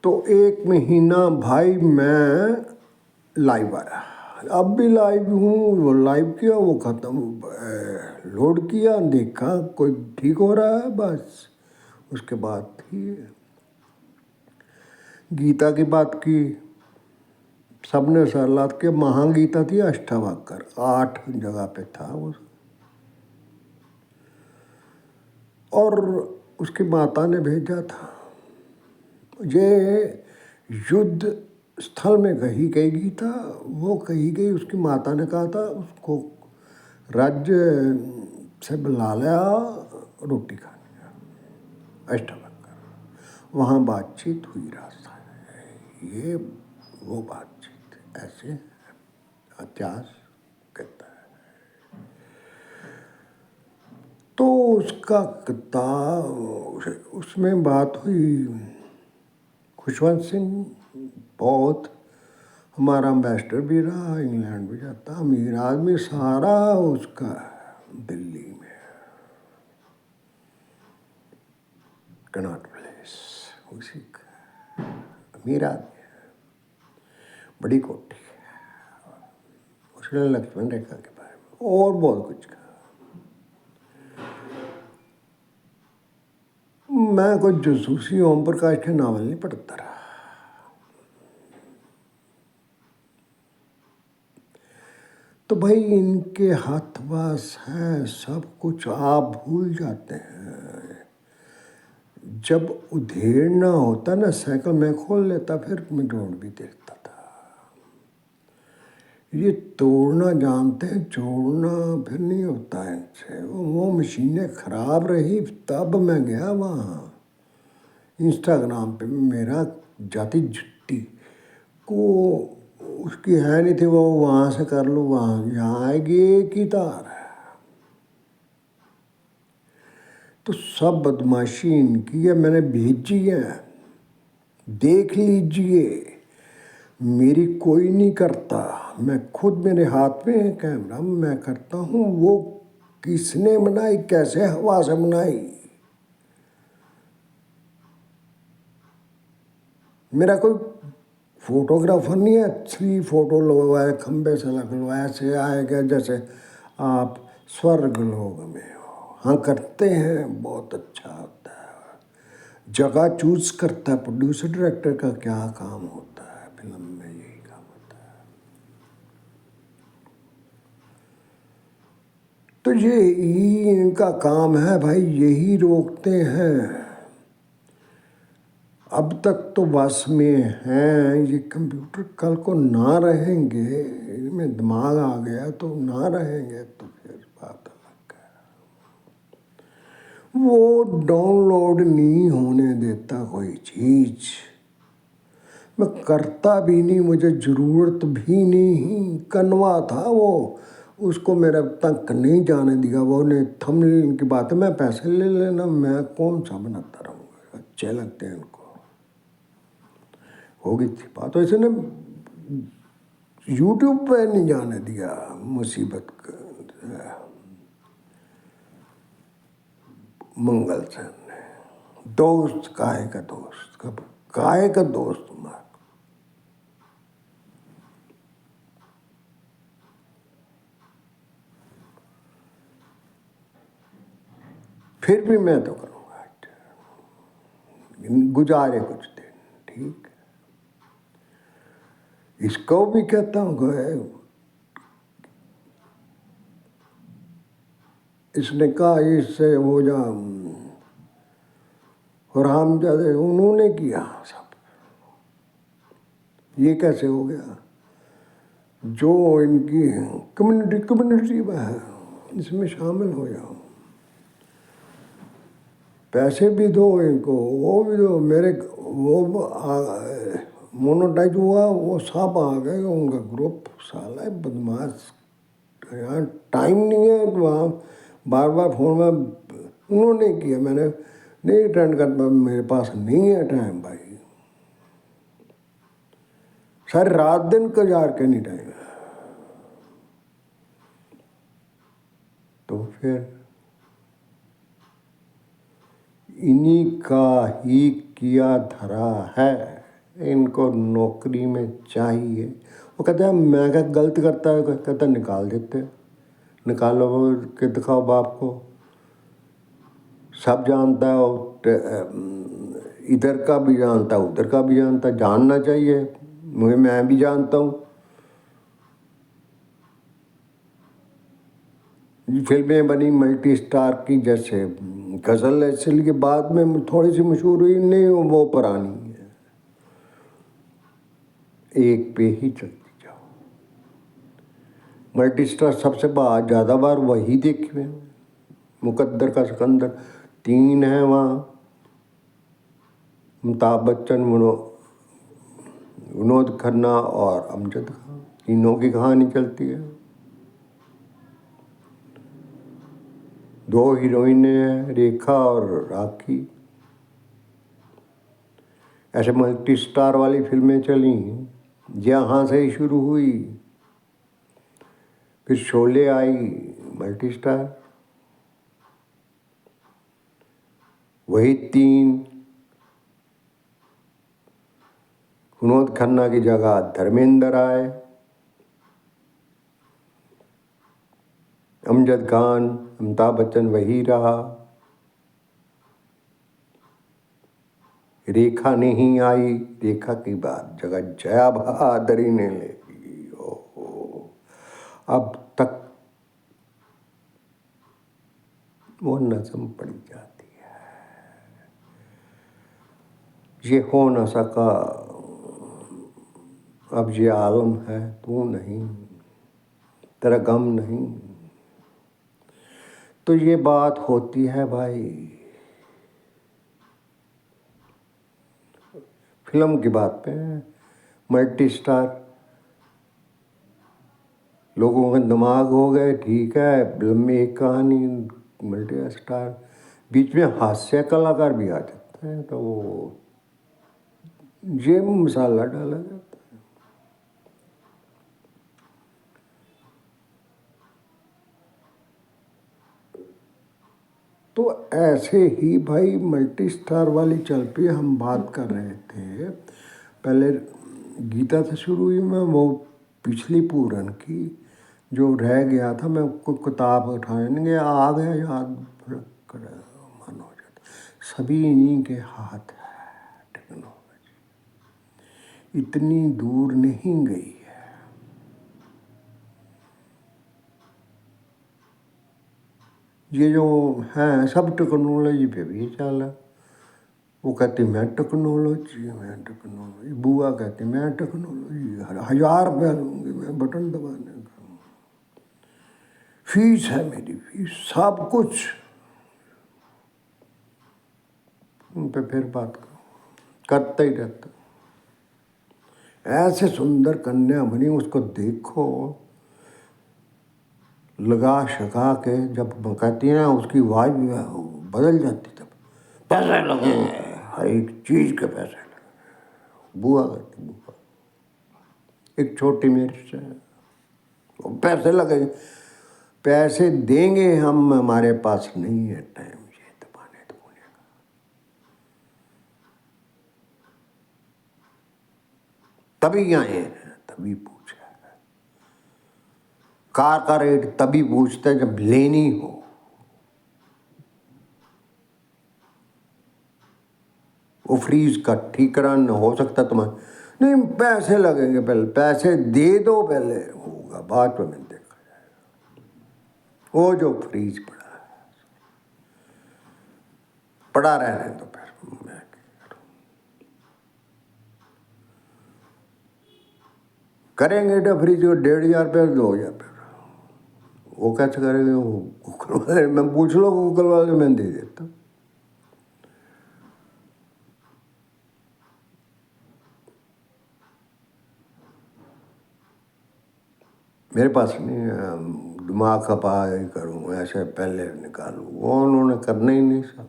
तो 1 महीना भाई मैं लाइव आया, अब भी लाइव हूँ। वो लाइव किया, वो ख़त्म, लोड किया, देखा कोई ठीक हो रहा है, बस उसके बाद थी गीता की बात की। सबने सर लाद के, महागीता थी अष्टावक्र, 8 जगह पे था वो। और उसकी माता ने भेजा था, ये युद्ध स्थल में कही गई गीता, वो कही गई। उसकी माता ने कहा था उसको राज्य से बुला लिया, रोटी खानी, अष्टावक्र। वहाँ बातचीत हुई रास्ता है, ये वो बातचीत ऐसे इतिहास कहता है। तो उसका किताब, उसमें बात हुई खुशवंत सिंह, बहुत हमारा एम्बेसडर भी रहा, इंग्लैंड भी जाता, अमीर आदमी, सारा उसका दिल्ली में कनॉट प्लेस, उसी का अमीर आदमी, बड़ी कोठी। उसने लक्ष्मण रेखा के बारे में और बहुत कुछ कहा। मैं कोई जासूसी ओम प्रकाश के नावल नहीं पढ़ता रहा। तो भाई इनके हाथ वास है, सब कुछ आप भूल जाते हैं। जब उधेड़ना होता ना, साइकिल मैं खोल लेता, फिर मैं जोड़ भी देखता था। ये तोड़ना जानते हैं, जोड़ना फिर नहीं होता है इनसे। वो मशीनें खराब रही, तब मैं गया वहाँ। इंस्टाग्राम पे मेरा जाति जुट्टी को उसकी है नहीं थी, वो वहाँ से कर लो, वहाँ यहाँ आएगी एक ही तार है। तो सब बदमाशी इनकी है, मैंने भेजी है, देख लीजिए। मेरी कोई नहीं करता, मैं खुद, मेरे हाथ में है कैमरा, मैं करता हूँ। वो किसने बनाई, कैसे हवा से बनाई? मेरा कोई फोटोग्राफर नहीं है, 3 फोटो लगवाए, खंबे से लगवाए, ऐसे आएगा जैसे आप स्वर्ग लोग में हो। हाँ करते हैं, बहुत अच्छा होता है। जगह चूज करता है प्रोड्यूसर डायरेक्टर का, क्या काम होता है फिल्म में, यही काम होता है। तो ये इनका काम है भाई, यही रोकते हैं। अब तक तो बस में हैं ये कंप्यूटर, कल को ना रहेंगे, इनमें दिमाग आ गया तो ना रहेंगे, तो फिर बात अलग है। वो डाउनलोड नहीं होने देता कोई चीज़, मैं करता भी नहीं, मुझे ज़रूरत भी नहीं। कनवा था वो, उसको मेरे तक नहीं जाने दिया। वो ने थंबनेल की बात है, मैं पैसे ले लेना, मैं कौन सा बनाता रहूँगा, अच्छे लगते हैं उनको। हो गई थी बात, तो ऐसे ने यूट्यूब पे नहीं जाने दिया मुसीबत मंगल सेन ने। दोस्त काहे का दोस्त, कब काहे का दोस्त तुम्हारा? फिर भी मैं तो करूँगा, गुजारे कुछ दिन, ठीक। इसको भी कहता हूँ, इसने कहा इससे हो जा, हरामजादे उन्होंने किया सब, ये कैसे हो गया? जो इनकी कम्युनिटी में है, इसमें शामिल हो जाओ, पैसे भी दो इनको, वो भी दो। मेरे वो मोनोटाइज हुआ, वो सब आ गए उनका ग्रुप, साला बदमाश। यहाँ टाइम नहीं है, वहाँ बार बार फोन में उन्होंने किया, मैंने नहीं अटेंड करता, मेरे पास नहीं है टाइम भाई, सारी रात दिन गुजार के नहीं टाइम। तो फिर इन्हीं का ही किया धरा है। इनको नौकरी में चाहिए। वो कहते हैं मैं क्या गलत करता है, कहता निकाल देते, निकालो के दिखाओ बाप को, सब जानता है, इधर का भी जानता है उधर का भी जानता है, जानना चाहिए, मुझे मैं भी जानता हूँ। फिल्में बनी मल्टी स्टार की, जैसे गज़ल ऐसे के बाद में थोड़ी सी मशहूर हुई, नहीं वो पुरानी है, एक पे ही चलती जाओ। मल्टी स्टार सबसे ज़्यादा बार वही देखे हुए, मुकद्दर का सिकंदर 3 है वहाँ, अमिताभ बच्चन, विनोद खन्ना और अमजद खान, तीनों की कहानी चलती है। 2 हीरोइनें हैं, रेखा और राखी। ऐसे मल्टी स्टार वाली फिल्में चली, जहाँ से ही शुरू हुई। फिर शोले आई, मल्टी स्टार, वही 3। विनोद खन्ना की जगह धर्मेंद्र आए, अमजद खान, अमिताभ बच्चन वही रहा, रेखा नहीं आई, रेखा की बात जगह जया बहादुरी ने ले ली। ओहो, अब तक वो नज़म पड़ी जाती है, ये हो न सका, अब ये आलम है, तू नहीं, तेरा गम नहीं। तो ये बात होती है भाई, फिल्म की बात पे। मल्टी स्टार लोगों के दिमाग हो गए, ठीक है, फिल्म में एक कहानी, मल्टी स्टार, बीच में हास्य कलाकार भी आ जाते हैं, तो वो ये मसाला डाला जाता है। तो ऐसे ही भाई मल्टी स्टार वाली चल पे हम बात कर रहे थे। पहले गीता से शुरू हुई, मैं वो पिछली पूरन की जो रह गया था, मैं कोई किताब उठाएंगे आ गया याद, मन हो जाता। सभी इन्हीं के हाथ है, टेक्नोलॉजी इतनी दूर नहीं गई है। ये जो है सब टेक्नोलॉजी पे भी चल है। वो कहती मैं टेक्नोलॉजी, बुआ कहती मैं टेक्नोलॉजी, 1000 रुपया लूँगी मैं बटन दबाने का, फीस है मेरी, फीस, सब कुछ। उन पे फिर बात करो, करता ही रहता। ऐसे सुंदर कन्या बनी, उसको देखो, लगा शका के, जब कहती है ना उसकी आवाज़ बदल जाती, तब पैसे लगे, हर एक चीज़ के पैसे लगे। बुआ कहती, बुआ एक छोटी मेरी से, पैसे लगे, पैसे देंगे हम, हमारे पास नहीं है टाइम ये दबाने दबाने का। तभी आए हैं, तभी पूछा, कार का रेट तभी पूछते हैं जब लेनी हो। वो फ्रीज का ठीक कराना हो सकता तुम्हारे, नहीं पैसे लगेंगे, पहले पैसे दे दो, पहले होगा, बाद में देखा जाएगा। वो जो फ्रीज पड़ा है, पड़ा रहने दो, फिर मैं करेंगे तो फ्रीज को 1500 रुपये 2000 रुपये, वो कैसे करेंगे, वो गूगल वाले, मैं पूछ लो गूगल वाले, मैं दे देता। मेरे पास नहीं दिमाग खपा करूँ, ऐसे पहले निकालूँ, वो उन्होंने करना ही नहीं सब।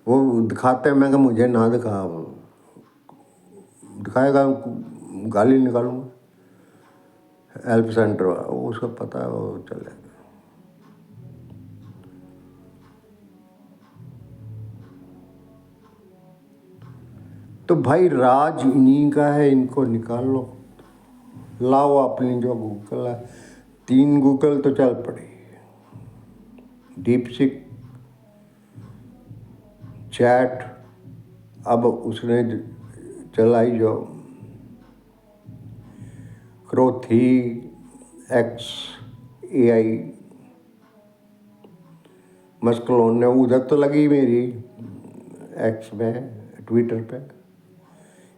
वो दिखाते हैं, मैं कहा मुझे ना दिखा, दिखाएगा गाली निकालूंगा। हेल्प सेंटर वाला, वो उसको पता है, वो चलेगा। तो भाई राज इन्हीं का है, इनको निकाल लो, लाओ अपनी जो गूगल है, 3 गूगल तो चल पड़े, डीपसीक, चैट, अब उसने चलाई जो क्रोथी एक्स AI मस्कलोन ने, उधर तो लगी मेरी एक्स में, ट्विटर पे,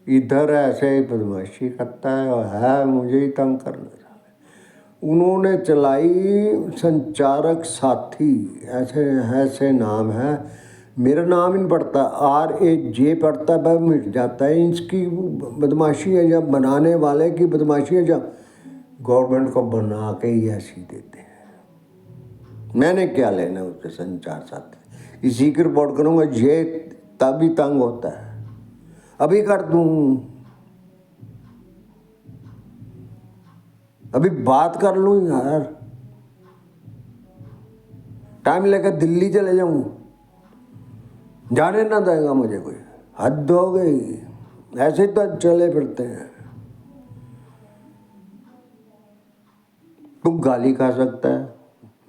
इधर ऐसे ही बदमाशी करता है और है मुझे ही तंग करना। उन्होंने चलाई संचारक साथी, ऐसे ऐसे नाम है, मेरा नाम ही नहीं पड़ता, RAJ पड़ता है, मिट जाता है। इसकी बदमाशी है जब बनाने वाले की बदमाशी है, जब गवर्नमेंट को बना के ही ऐसी देते हैं। मैंने क्या लेना उससे संचार साथी, इसी की रिपोर्ट करूँगा, ये तभी तंग होता है, अभी कर दूँ, अभी बात कर लूँ यार, टाइम लेकर दिल्ली चले जाऊँ, जाने ना देगा मुझे कोई, हद हो गई। ऐसे तो चले फिरते हैं। तू गाली खा सकता है,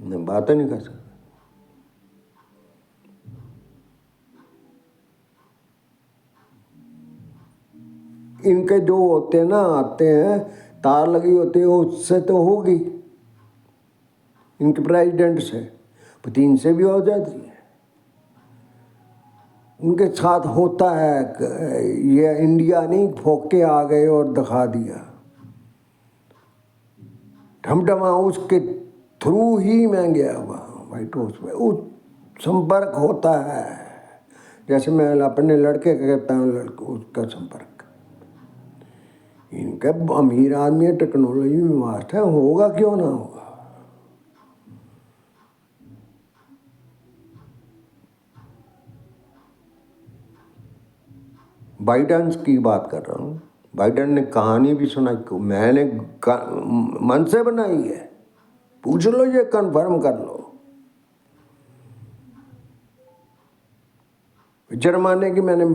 मैं बात नहीं कर सकता। इनके जो होते हैं ना, आते हैं, तार लगी होती है, उससे तो होगी, इनके प्रेसिडेंट से, पुतिन से भी हो जाती है। उनके साथ होता है, ये इंडिया नहीं फोक के आ गए और दिखा दिया, ढमढमा उसके थ्रू ही मैं गया हुआ व्हाइट हाउस में, उस संपर्क होता है, जैसे मैं अपने लड़के का कहता हूँ, लड़के उसका संपर्क। इनका अमीर आदमी है, टेक्नोलॉजी में मास्टर है, होगा क्यों ना होगा। बाइडेन की बात कर रहा हूँ, बाइडेन ने कहानी भी सुनाई, मैंने मन से बनाई है, पूछ लो, ये कंफर्म कर लो। जर्माने की मैंने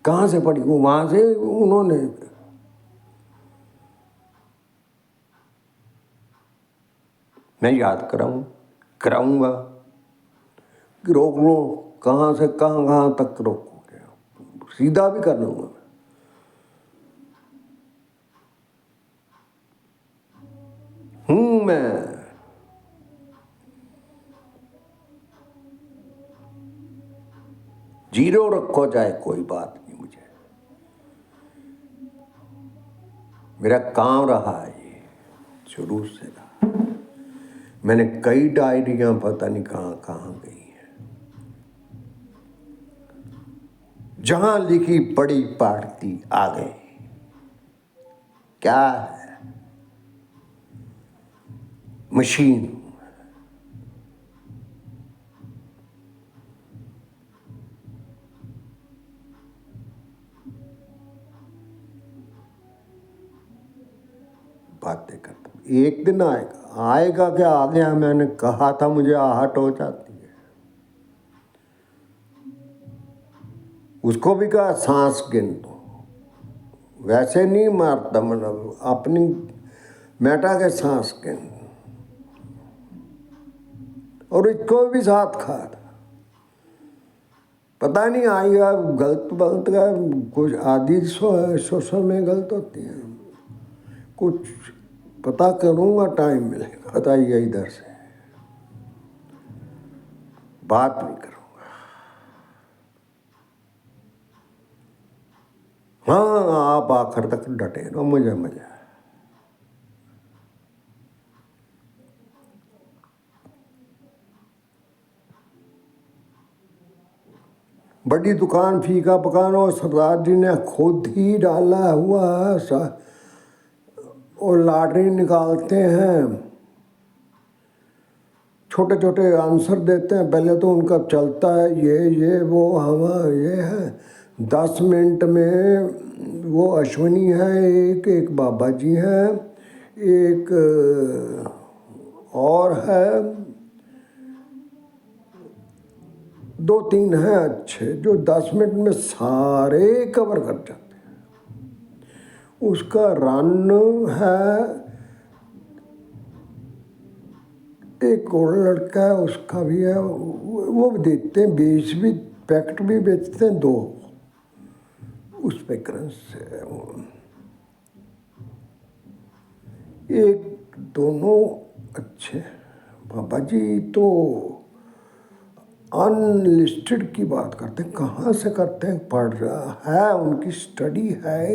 कहाँ से पढ़ी, वो वहाँ से उन्होंने, मैं याद कराऊंगा, रोक लो, कहाँ से कहाँ तक रोकोगे, सीधा भी कर लूँगा। मैं जीरो रखो चाहे, कोई बात नहीं, मुझे मेरा काम रहा है, ये शुरू से रहा। मैंने कई डायरियां पता नहीं कहाँ कहाँ गई हैं, जहां लिखी पढ़ी पढ़ती आ गई। क्या है, मशीन। बातें करता, एक दिन आएगा क्या, आ गया, मैंने कहा था, मुझे आहट हो जाती है। उसको भी कहा सांस गिन दो, वैसे नहीं मारता, मतलब अपनी मेटा के सांस गिन, और इसको भी साथ खा था। पता नहीं आएगा, गलत का कुछ आदि सोशल में गलत होती है, कुछ पता करूँगा, टाइम मिलेगा, बताइए, इधर से बात नहीं करूँगा। हाँ, आप आखिर तक डटे रहो, मुझे मजा है। बड़ी दुकान फीका पकाना, और सरदार जी ने खुद ही डाला हुआ है, और लॉटरी निकालते हैं, छोटे छोटे आंसर देते हैं, पहले तो उनका चलता है ये वो हवा ये है, 10 मिनट में वो अश्विनी है, एक बाबा जी हैं, एक और है, 2-3 हैं अच्छे जो 10 मिनट में सारे कवर कर जाते हैं। उसका रन है। एक और लड़का है, उसका भी है, वो भी देते हैं, बेच भी, पैकेट भी बेचते हैं 2 उस पे करेंसी से। एक दोनों अच्छे। बाबा जी तो अनलिस्टेड की बात करते हैं, कहाँ से करते हैं, पढ़ रहा है, उनकी स्टडी है।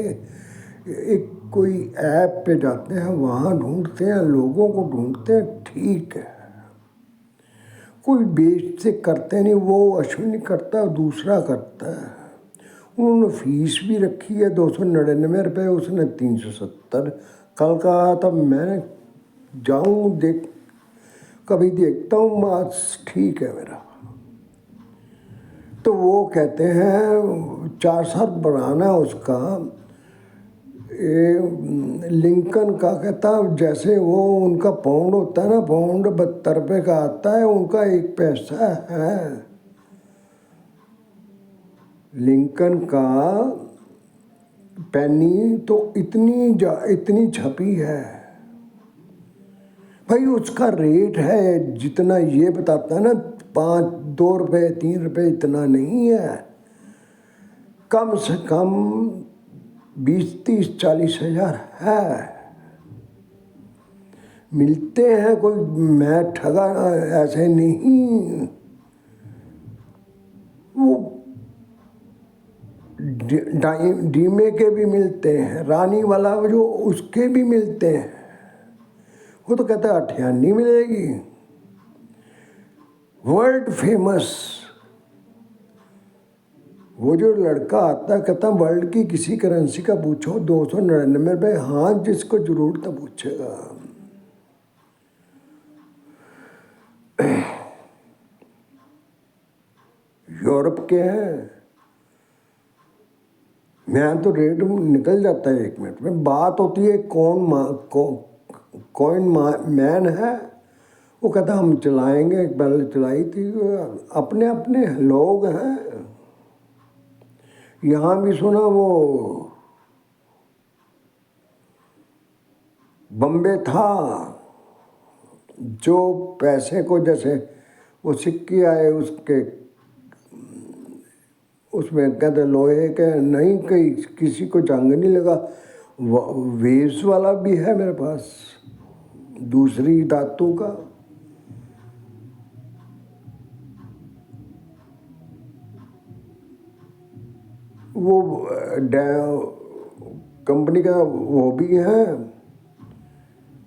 एक कोई ऐप पे जाते हैं, वहाँ ढूंढते हैं, लोगों को ढूंढते हैं, ठीक है। कोई बेच से करते नहीं, वो अश्विनी करता है, दूसरा करता है। उन्होंने फीस भी रखी है 299 रुपये, उसने 370। कल कहा था मैं जाऊँ देख, कभी देखता हूँ, मार्क्स ठीक है मेरा। तो वो कहते हैं 4 साल बनाना है उसका। लिंकन का कहता जैसे वो उनका पाउंड होता है ना, पाउंड 72 रुपये का आता है, उनका 1 पैसा है। लिंकन का पेनी तो इतनी छपी है भाई, उसका रेट है जितना ये बताता है ना, 2 रुपये 3 रुपये, इतना नहीं है। कम से कम 20-30-40 हज़ार है, मिलते हैं। कोई मैं ठगा ऐसे नहीं। वो डीमे के भी मिलते हैं, रानी वाला जो उसके भी मिलते हैं। वो तो कहता है 98 मिलेगी। वर्ल्ड फेमस वो जो लड़का आता है, कहता वर्ल्ड की किसी करेंसी का पूछो 299 रुपये। हाँ, जिसको जरूरत है पूछेगा। यूरोप के हैं, मैं तो रेट निकल जाता है 1 मिनट में। बात होती है कौन मैन है, वो कहता हम चलाएंगे, पहले चलाई थी। अपने अपने लोग हैं। यहाँ भी सुना वो बम्बे था, जो पैसे को जैसे वो सिक्के आए उसके, उसमें कहते लोहे के नहीं, कहीं किसी को जंग नहीं लगा। वेव्स वाला भी है मेरे पास, दूसरी धातु का। वो कंपनी का वो भी है।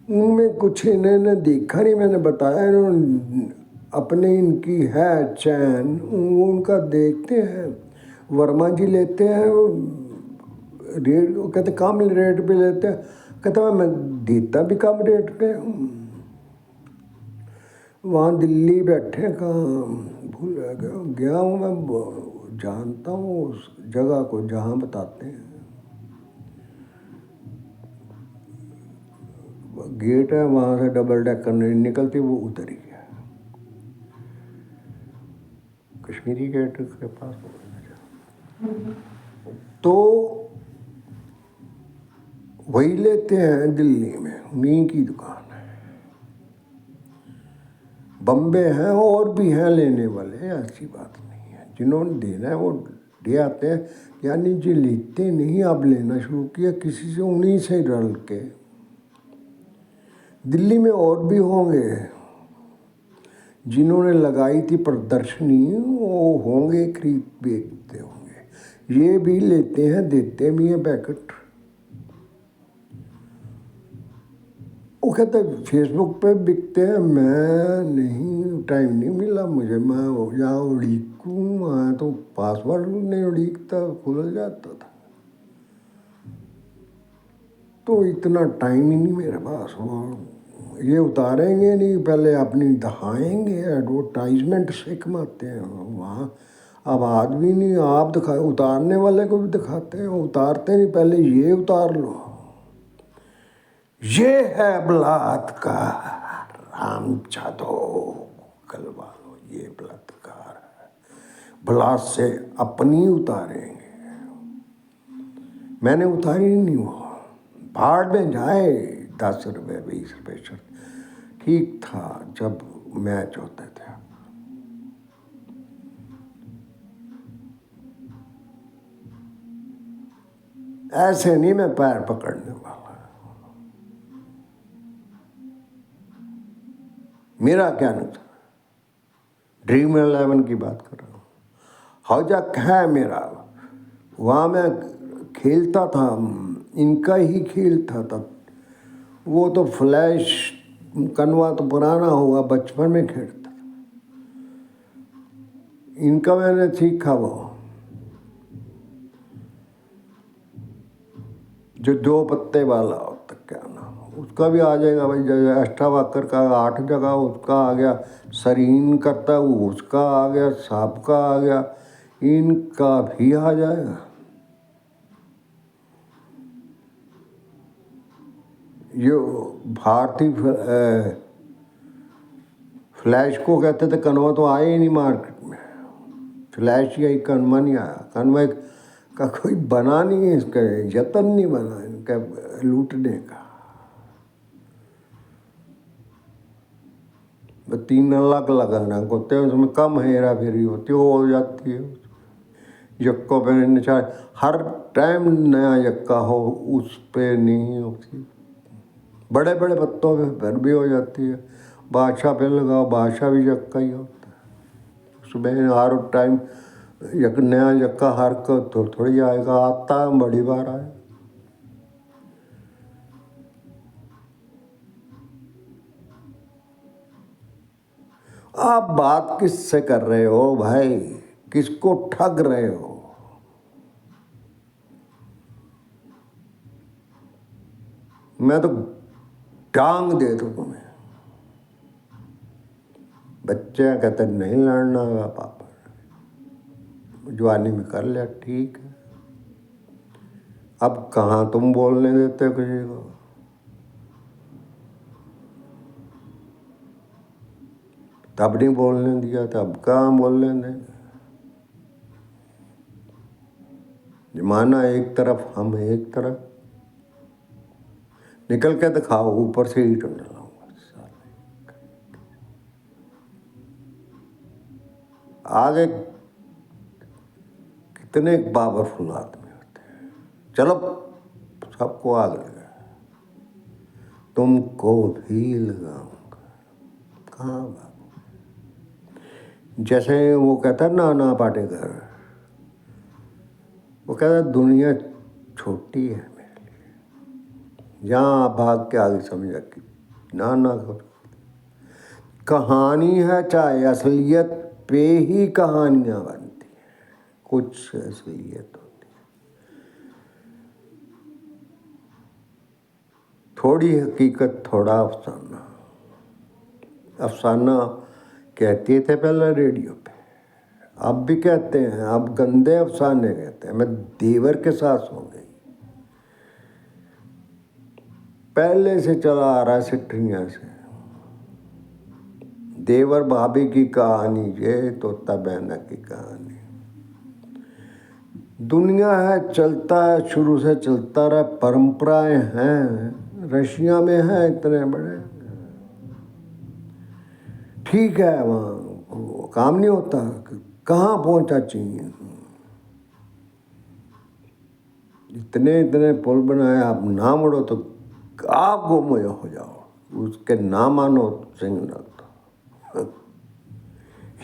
उनमें कुछ इन्होंने देखा नहीं, मैंने बताया, इन्होंने अपने इनकी है चैन, उनका देखते हैं। वर्मा जी लेते हैं रेट, कहते कम रेट पे लेते हैं। कहता मैं देता भी कम रेट पे हूँ। वहाँ दिल्ली बैठे कहाँ भूल गया हूँ मैं, जानता हूँ उस जगह को जहाँ बताते हैं। गेट है, वहाँ से डबल डेकर नहीं निकलती, वो उतर ही गया। कश्मीरी गेट के पास। तो वही लेते हैं दिल्ली में, उन्हीं की दुकान है। बम्बे हैं और भी हैं लेने वाले, ऐसी बात नहीं है। जिन्होंने देना है वो दे आते हैं। यानी जो लेते नहीं, अब लेना शुरू किया किसी से, उन्हीं से रल के। दिल्ली में और भी होंगे जिन्होंने लगाई थी प्रदर्शनी, वो होंगे, खरीद बेचते होंगे। ये भी लेते हैं, देते भी हैं पैकेट। वो कहते फेसबुक पे बिकते हैं, मैं नहीं, टाइम नहीं मिला मुझे, मैं यहाँ उड़ीकूँ, वहाँ तो पासवर्ड नहीं उड़ीकता, खुल जाता था। तो इतना टाइम ही नहीं मेरे पास। वो ये उतारेंगे नहीं, पहले अपनी दिखाएंगे, एडवर्टाइजमेंट से कमाते हैं वहाँ। अब आदमी नहीं, आप दिखा, उतारने वाले को भी दिखाते हैं, उतारते नहीं, पहले ये उतार लो। ये है बलात्कार, राम जादव, कलवा लो, ये बलात्कार है। ब्लास्ट से अपनी उतारेंगे। मैंने उतारी नहीं, वो भाड़ में जाए। 10 रुपये 20 रुपये शर्त ठीक था जब मैच होते थे। ऐसे नहीं मैं पैर पकड़ने वाला। मेरा क्या नुकसान, ड्रीम 11 की बात कर रहा हूँ। हौजक है मेरा, वहाँ मैं खेलता था, इनका ही खेल था तब। वो तो फ्लैश कनवा तो पुराना होगा, बचपन में खेलता था। इनका मैंने सीखा वो जो 2 पत्ते वाला होता, क्या नाम, उसका भी आ जाएगा भाई। जैसे अष्टावक्र का 8 जगह उसका आ गया, सरीन करता वो उसका आ गया, सांप का आ गया, इनका भी आ जाएगा। ये भारतीय फ्लैश को कहते थे, कनवा तो आए ही नहीं मार्केट में। फ्लैश या कनवा नहीं आया। कनवा का कोई बना नहीं है, इसका यतन नहीं बना इनका लूटने का। 3 लाख लगाना होते हैं, उसमें कम हेरा फेरी होती है, वो हो जाती है। यक्कों पे निशान, हर टाइम नया यक्का हो उस पे नहीं होती। बड़े बड़े पत्तों पे फिर भी हो जाती है। बादशाह पे लगाओ, बादशाह भी यक्का ही होता है। सुबह हर टाइम नया यक्का हर को तो थोड़ी आएगा, आता है बड़ी बार आए। आप बात किससे कर रहे हो भाई, किसको ठग रहे हो? मैं तो टांग दे दूं तुम्हें। बच्चे कहते नहीं लड़ना है पापा, जवानी में कर लिया ठीक है। अब कहाँ तुम बोलने देते हो किसी को? तब नहीं बोलने दिया था, अब कहाँ बोलने देंगे? जमाना एक तरफ, हम एक तरफ। निकल के दिखाओ, ऊपर से ईंट डालाऊंगा। आगे कितने पावरफुल आदमी होते हैं। चलो सबको आग लगा, तुमको भी लगाऊंगा। कहाँ बाबू? जैसे वो कहता नाना पाटेकर, वो कहता दुनिया छोटी है मेरे लिए, जहाँ भाग के आगे समझा कि नाना को कहानी है, चाहे असलियत पे ही कहानियाँ बनती हैं, कुछ असलियत होती है, थोड़ी हकीकत थोड़ा अफसाना। अफसाना कहते थे पहले रेडियो पे, अब भी कहते हैं, अब गंदे अफसाने कहते हैं। मैं देवर के साथ सो गई, पहले से चला आ रहा है सिट्ठियाँ से। देवर भाभी की कहानी, ये तोता बहना की कहानी। दुनिया है, चलता है, शुरू से चलता रहा, परंपराएं हैं। रशिया में है इतने बड़े, ठीक है, वहाँ काम नहीं होता, कहाँ पहुँचा चाहिए। इतने इतने पुल बनाए, आप ना मुड़ो तो आप गुम हो जाओ, उसके ना मानो सिग्नल।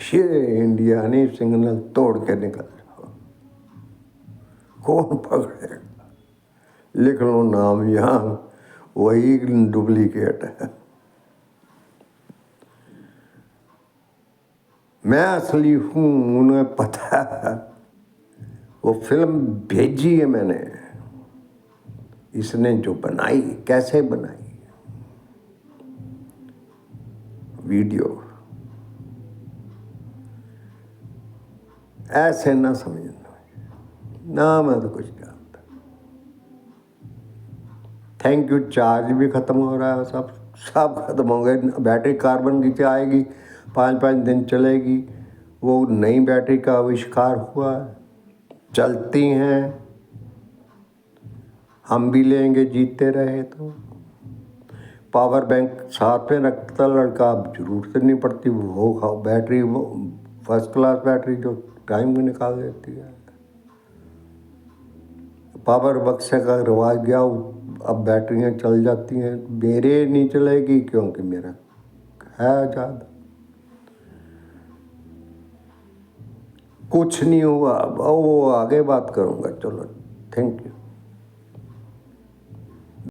ये इंडिया नहीं, सिग्नल तोड़ के निकल जाओ, कौन पकड़ेगा? लिख लो नाम यहाँ, वही डुप्लीकेट है। मैं असली हूँ, उन्हें पता है। वो फिल्म भेजी है मैंने, इसने जो बनाई, कैसे बनाई वीडियो, ऐसे ना समझना ना, मैं तो कुछ जानता। Thank you. चार्ज भी ख़त्म हो रहा है, सब खत्म हो गए। बैटरी कार्बन की आएगी, 5-5 दिन चलेगी, वो नई बैटरी का आविष्कार हुआ है, चलती हैं, हम भी लेंगे जीतते रहे तो। पावर बैंक साथ में रखता लड़का, अब जरूरत नहीं पड़ती, वो बैटरी वो फर्स्ट क्लास बैटरी जो टाइम भी निकाल देती है। पावर बक्से का रिवाज गया, अब बैटरियाँ चल जाती हैं। मेरे नहीं चलेगी क्योंकि मेरा है ज़्यादा। कुछ नहीं हुआ, वो आगे बात करूँगा। चलो, थैंक यू।